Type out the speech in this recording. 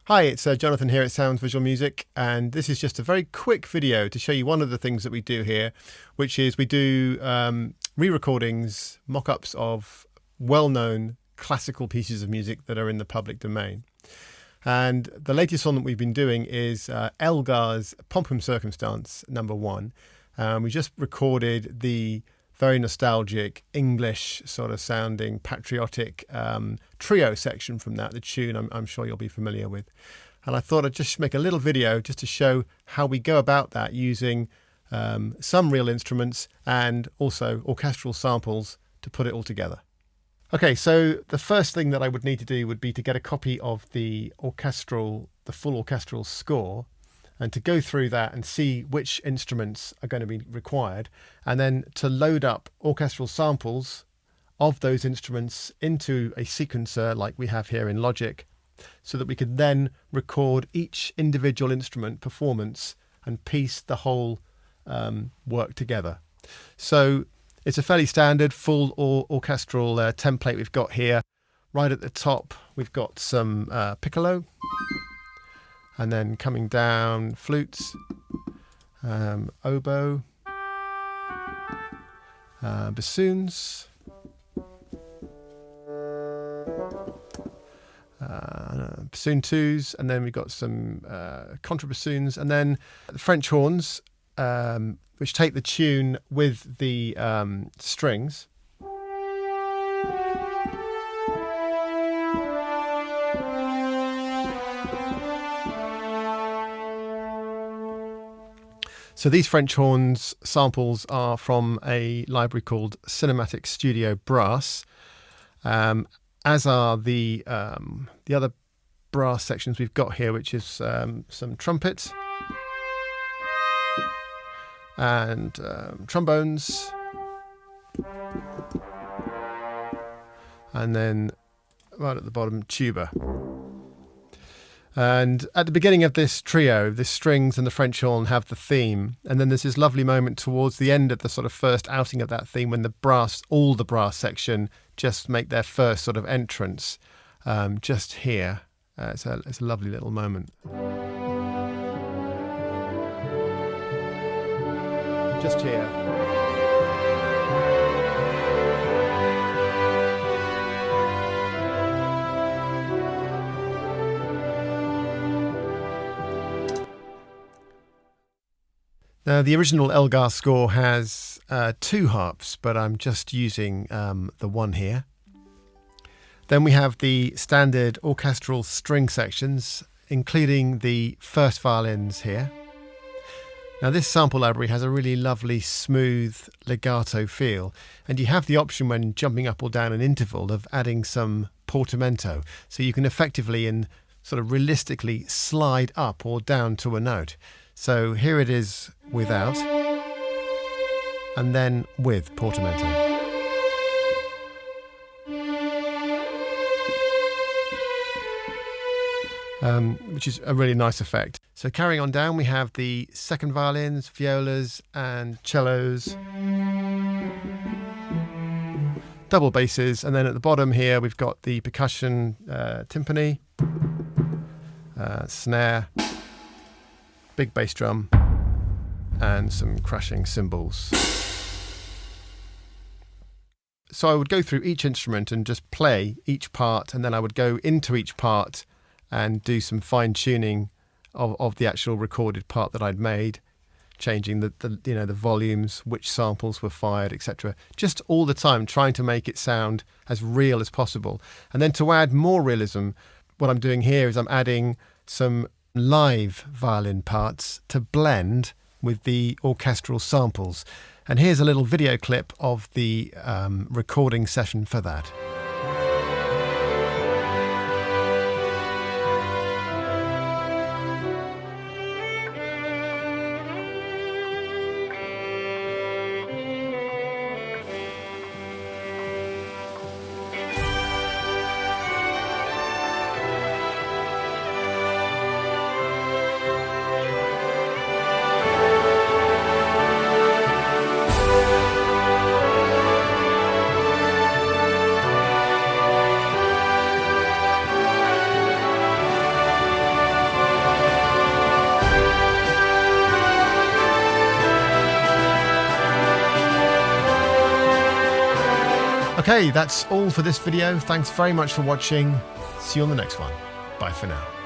Hi, it's Jonathan here at Sounds Visual Music, and this is just a very quick video to show you one of the things that we do here, which is we do re-recordings, mock-ups of well-known classical pieces of music that are in the public domain. And the latest one that we've been doing is Elgar's Pomp and Circumstance No. 1. We just recorded the very nostalgic English sort of sounding patriotic trio section from that, the tune I'm sure you'll be familiar with. And I thought I'd just make a little video just to show how we go about that using some real instruments and also orchestral samples to put it all together. Okay, so the first thing that I would need to do would be to get a copy of the full orchestral score, and to go through that and see which instruments are going to be required, and then to load up orchestral samples of those instruments into a sequencer like we have here in Logic, so that we could then record each individual instrument performance and piece the whole work together. So it's a fairly standard full orchestral template we've got here. Right at the top we've got some piccolo, and then coming down, flutes, oboe, bassoons, bassoon twos, and then we've got some contrabassoons, and then the French horns, which take the tune with the strings. So these French horns samples are from a library called Cinematic Studio Brass, as are the other brass sections we've got here, which is some trumpet and trombones, and then right at the bottom, tuba. And at the beginning of this trio, the strings and the French horn have the theme. And then there's this lovely moment towards the end of the sort of first outing of that theme when all the brass section just make their first sort of entrance just here. It's a lovely little moment. Just here. Now, the original Elgar score has two harps, but I'm just using the one here. Then we have the standard orchestral string sections, including the first violins here. Now, this sample library has a really lovely, smooth legato feel, and you have the option when jumping up or down an interval of adding some portamento, so you can effectively and sort of realistically slide up or down to a note. So here it is without, and then with portamento. Which is a really nice effect. So carrying on down, we have the second violins, violas and cellos, double basses, and then at the bottom here we've got the percussion, timpani, snare, big bass drum, and some crashing cymbals. So I would go through each instrument and just play each part, and then I would go into each part and do some fine tuning of the actual recorded part that I'd made, changing the volumes, which samples were fired, etc. Just all the time trying to make it sound as real as possible. And then to add more realism, what I'm doing here is I'm adding some live violin parts to blend with the orchestral samples. And here's a little video clip of the recording session for that. Okay, that's all for this video. Thanks very much for watching. See you on the next one. Bye for now.